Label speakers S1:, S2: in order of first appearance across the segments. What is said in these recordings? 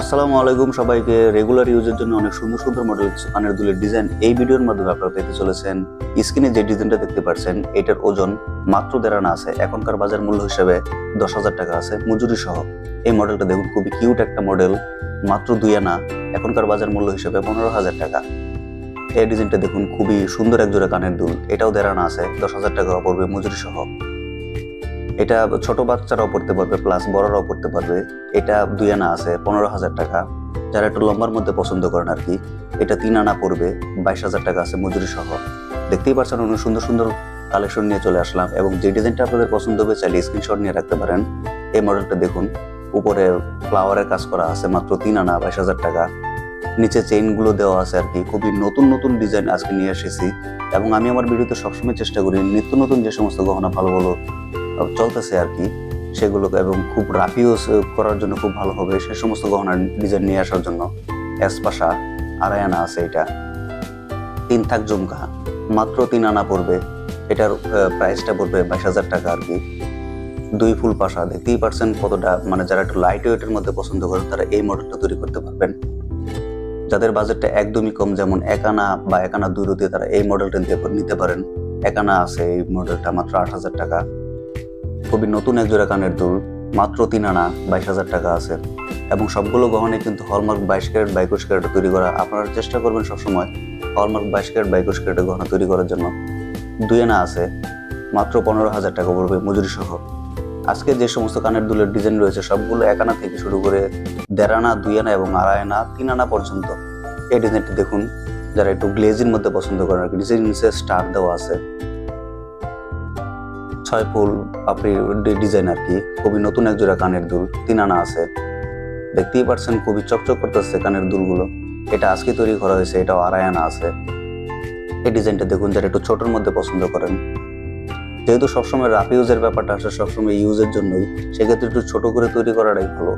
S1: আসসালামু আলাইকুম সবাইকে। রেগুলার ইউজের জন্য অনেক সুন্দর সুন্দর মডেল কানের দুলের ডিজাইন এই ভিডিওর মাধ্যমে আপনারা পেতে চলেছেন। স্ক্রিনে যে ডিজাইনটা দেখতে পাচ্ছেন এটার ওজন মাত্র 1.5 আনা আছে। এখনকার বাজার মূল্য হিসেবে 10,000 টাকা আছে মজুরি সহ। এই মডেলটা দেখুন, খুবই কিউট একটা মডেল, মাত্র 2 আনা, এখনকার বাজার মূল্য হিসেবে 15,000 টাকা। এই ডিজাইনটা দেখুন, খুবই সুন্দর এক জোড়া কানের দুল, এটাও 1.5 আনা আছে, 10,000 টাকা পড়বে মজুরি সহ। এটা ছোট বাচ্চারাও পড়তে পারবে, প্লাস বড়রাও পড়তে পারবে। এটা 2 আনা আছে, 15,000 টাকা। যারা একটু লম্বার মধ্যে পছন্দ করেন আর কি, এটা 3 আনা পড়বে, 22,000 টাকা আছে মজুরি সহ। দেখতেই পাচ্ছেন অনেক সুন্দর সুন্দর কালেকশন নিয়ে চলে আসলাম, এবং যে ডিজাইনটা আপনাদের পছন্দ হবে চাইলে স্ক্রিনশট নিয়ে রাখতে পারেন। এই মডেলটা দেখুন, উপরে ফ্লাওয়ারের কাজ করা আছে, মাত্র 3 আনা, 22,000 টাকা। নিচে চেইন গুলো দেওয়া আছে আর কি। খুবই নতুন নতুন ডিজাইন আজকে নিয়ে এসেছি, এবং আমি আমার ভিডিওতে সবসময় চেষ্টা করি নিত্য নতুন যে সমস্ত গহনা ভালো ভালো চলতেছে আর কি সেগুলোকে, এবং খুব রাফ ইউজ করার জন্য খুব ভালো হবে সে সমস্ত গহনার ডিজাইন নিয়ে আসার জন্য। এসপাশা 2.5 আনা আছে, এটা 3 থাক ঝুমকা, মাত্র 3 আনা পড়বে। এটার প্রাইসটা পড়বে 22,000 টাকা আর কি। 2 ফুল পাশা, দেখতেই পারছেন কতটা, মানে যারা একটু লাইট ওয়েটের মধ্যে পছন্দ করেন তারা এই মডেলটা তৈরি করতে পারবেন। যাদের বাজেটটা একদমই কম, যেমন 1 আনা বা 1 আনা 2 রুতে, তারা এই মডেলটা নিতে পারেন। 1 আনা আছে এই মডেলটা, মাত্র 8,000 টাকা। খুবই নতুন এক জোড়া কানের দুল, মাত্র 3 আনা, 22,000 টাকা আছে। এবং সবগুলো গহনায় কিন্তু হলমার্ক 22 ক্যারেট বা 21 ক্যারেটে তৈরি করা। আপনারা চেষ্টা করবেন সবসময় হলমার্ক 22 ক্যারেট বা 21 ক্যারেটের গহনা তৈরি করার জন্য। 2 আনা আছে, মাত্র 15,000 টাকা পড়বে মজুরি সহ। আজকে যে সমস্ত কানের দুলের ডিজাইন রয়েছে সবগুলো 1 আনা থেকে শুরু করে 1.5 আনা, 2 আনা এবং 2.5 আনা, 3 আনা পর্যন্ত। এই ডিজাইনটি দেখুন, যারা একটু গ্লেজির মধ্যে পছন্দ করেন আর কি, নিচে স্টার দেওয়া আছে, 6 ফুল পাপড়ি ডিজাইন আর কি। খুবই নতুন এক জোড়া কানের দুল, 3 আনা আছে। দেখতেই পাচ্ছেন খুবই চকচক করতেছে কানের দুলগুলো। এটা আজকে তৈরি করা হয়েছে, এটাও 2.5 আনা আছে। এই ডিজাইনটা দেখুন, যারা একটু ছোটোর মধ্যে পছন্দ করেন, যেহেতু সবসময় রাফ ইউজের ব্যাপারটা আসে সবসময় ইউজের জন্যই, সেক্ষেত্রে একটু ছোট করে তৈরি করাটাই ভালো।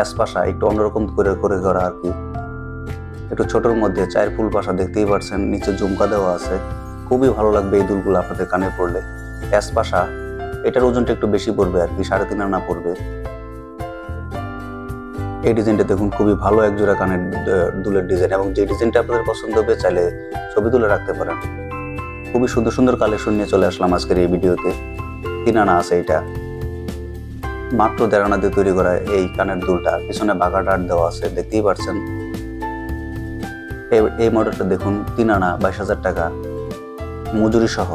S1: এসপাশা একটু অন্যরকম করে করা আর কি, একটু ছোটোর মধ্যে 4 ফুল পাশা, দেখতেই পাচ্ছেন নিচে ঝুমকা দেওয়া আছে। খুবই ভালো লাগবে এই দুলগুলো আপনাদের কানে পড়লে। এসপাশা, এটার ওজনটা একটু বেশি পড়বে আর কি, 3.5 আনা পড়বে। এই ডিজাইনটা দেখুন, খুবই ভালো এক জোড়া কানের দুলের ডিজাইন, এবং যে ডিজাইনটা আপনাদের পছন্দ হবে চাইলে ছবি তুলে রাখতে পারেন। খুবই সুন্দর সুন্দর কালেকশন নিয়ে চলে আসলাম আজকের এই ভিডিওতে। 3 আনা আছে, এটা মাত্র 1.5 আনা দিয়ে তৈরি করা এই কানের দুলটা, পিছনে বাঘা ডাট দেওয়া আছে, দেখতেই পাচ্ছেন। এই মডেলটা দেখুন, 3 আনা, 22,000 টাকা মজুরি সহ।